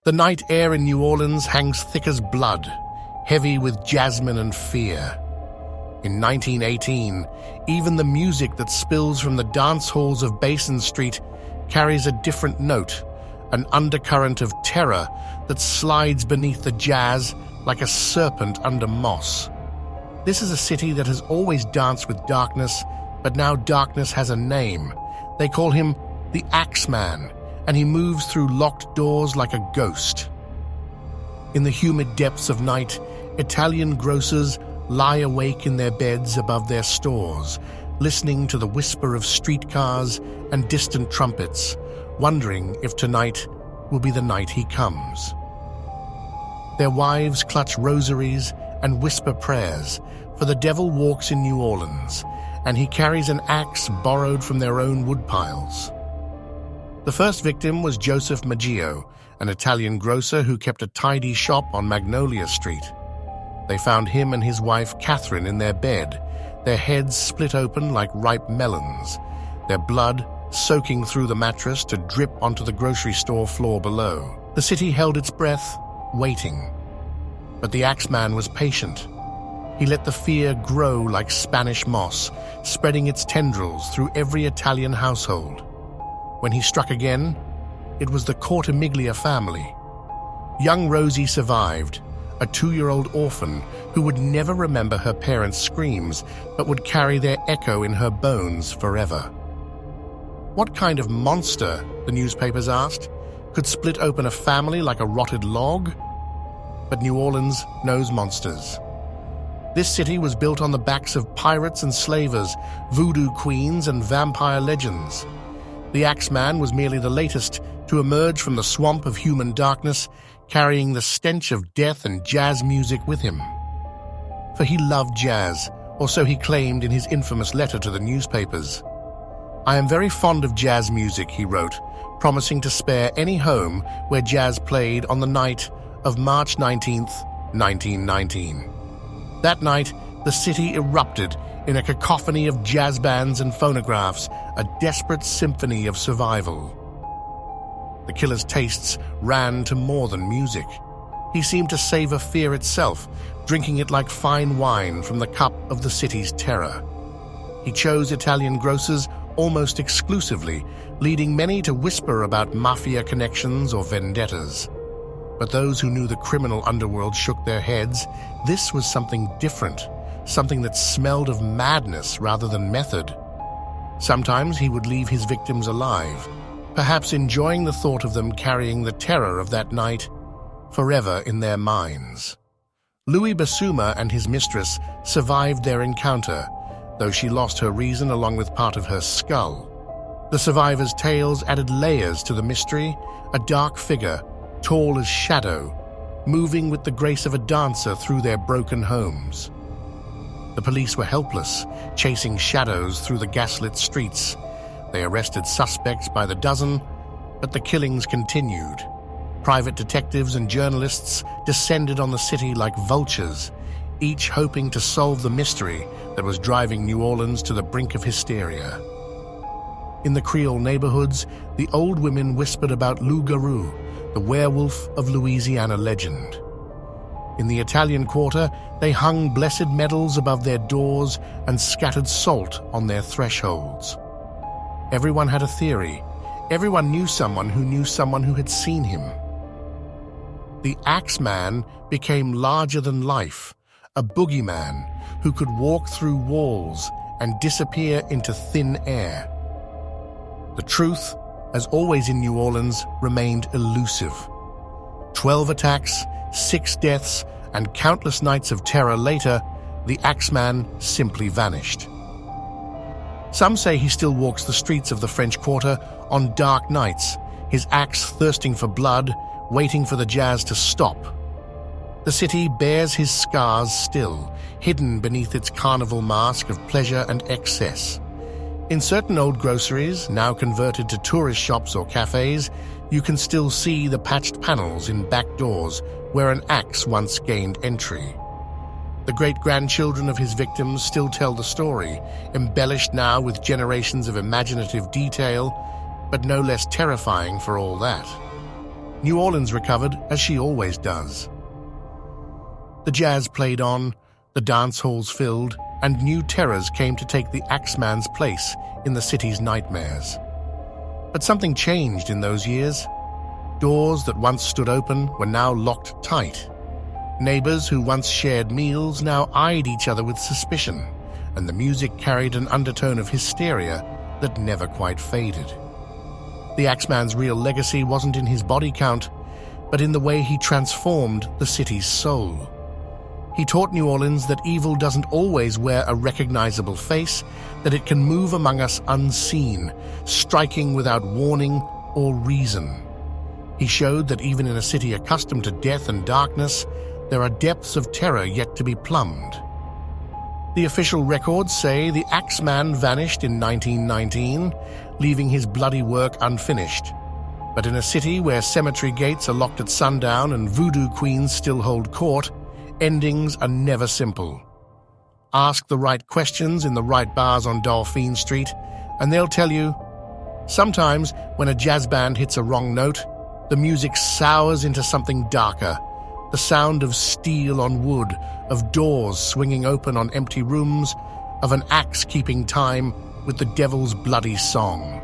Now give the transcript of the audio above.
The night air in New Orleans hangs thick as blood, heavy with jasmine and fear. In 1918, even the music that spills from the dance halls of Basin Street carries a different note, an undercurrent of terror that slides beneath the jazz like a serpent under moss. This is a city that has always danced with darkness, but now darkness has a name. They call him the Axeman, and he moves through locked doors like a ghost. In the humid depths of night, Italian grocers lie awake in their beds above their stores, listening to the whisper of streetcars and distant trumpets, wondering if tonight will be the night he comes. Their wives clutch rosaries and whisper prayers, for the devil walks in New Orleans, and he carries an axe borrowed from their own woodpiles. The first victim was Joseph Maggio, an Italian grocer who kept a tidy shop on Magnolia Street. They found him and his wife Catherine in their bed, their heads split open like ripe melons, their blood soaking through the mattress to drip onto the grocery store floor below. The city held its breath, waiting. But the Axeman was patient. He let the fear grow like Spanish moss, spreading its tendrils through every Italian household. When he struck again, it was the Cortimiglia family. Young Rosie survived, a 2-year-old orphan who would never remember her parents' screams, but would carry their echo in her bones forever. What kind of monster, the newspapers asked, could split open a family like a rotted log? But New Orleans knows monsters. This city was built on the backs of pirates and slavers, voodoo queens and vampire legends. The Axeman was merely the latest to emerge from the swamp of human darkness, carrying the stench of death and jazz music with him. For he loved jazz, or so he claimed in his infamous letter to the newspapers. "I am very fond of jazz music," he wrote, promising to spare any home where jazz played on the night of March 19th, 1919. That night, the city erupted in a cacophony of jazz bands and phonographs, a desperate symphony of survival. The killer's tastes ran to more than music. He seemed to savor fear itself, drinking it like fine wine from the cup of the city's terror. He chose Italian grocers almost exclusively, leading many to whisper about mafia connections or vendettas. But those who knew the criminal underworld shook their heads. This was something different, something that smelled of madness rather than method. Sometimes he would leave his victims alive, perhaps enjoying the thought of them carrying the terror of that night forever in their minds. Louis Basuma and his mistress survived their encounter, though she lost her reason along with part of her skull. The survivors' tales added layers to the mystery, a dark figure, tall as shadow, moving with the grace of a dancer through their broken homes. The police were helpless, chasing shadows through the gaslit streets. They arrested suspects by the dozen, but the killings continued. Private detectives and journalists descended on the city like vultures, each hoping to solve the mystery that was driving New Orleans to the brink of hysteria. In the Creole neighborhoods, the old women whispered about Loup Garou, the werewolf of Louisiana legend. In the Italian quarter, they hung blessed medals above their doors and scattered salt on their thresholds. Everyone had a theory. Everyone knew someone who had seen him. The Axeman became larger than life, a boogeyman who could walk through walls and disappear into thin air. The truth, as always in New Orleans, remained elusive. 12 attacks, 6 deaths, and countless nights of terror later, the Axeman simply vanished. Some say he still walks the streets of the French Quarter on dark nights, his axe thirsting for blood, waiting for the jazz to stop. The city bears his scars still, hidden beneath its carnival mask of pleasure and excess. In certain old groceries, now converted to tourist shops or cafes, you can still see the patched panels in back doors where an axe once gained entry. The great-grandchildren of his victims still tell the story, embellished now with generations of imaginative detail, but no less terrifying for all that. New Orleans recovered, as she always does. The jazz played on, the dance halls filled, and new terrors came to take the Axeman's place in the city's nightmares. But something changed in those years. Doors that once stood open were now locked tight. Neighbors who once shared meals now eyed each other with suspicion, and the music carried an undertone of hysteria that never quite faded. The Axeman's real legacy wasn't in his body count, but in the way he transformed the city's soul. He taught New Orleans that evil doesn't always wear a recognizable face, that it can move among us unseen, striking without warning or reason. He showed that even in a city accustomed to death and darkness, there are depths of terror yet to be plumbed. The official records say the Axeman vanished in 1919, leaving his bloody work unfinished. But in a city where cemetery gates are locked at sundown and voodoo queens still hold court, endings are never simple. Ask the right questions in the right bars on Dauphine Street, and they'll tell you, sometimes when a jazz band hits a wrong note, the music sours into something darker, the sound of steel on wood, of doors swinging open on empty rooms, of an axe keeping time with the devil's bloody song.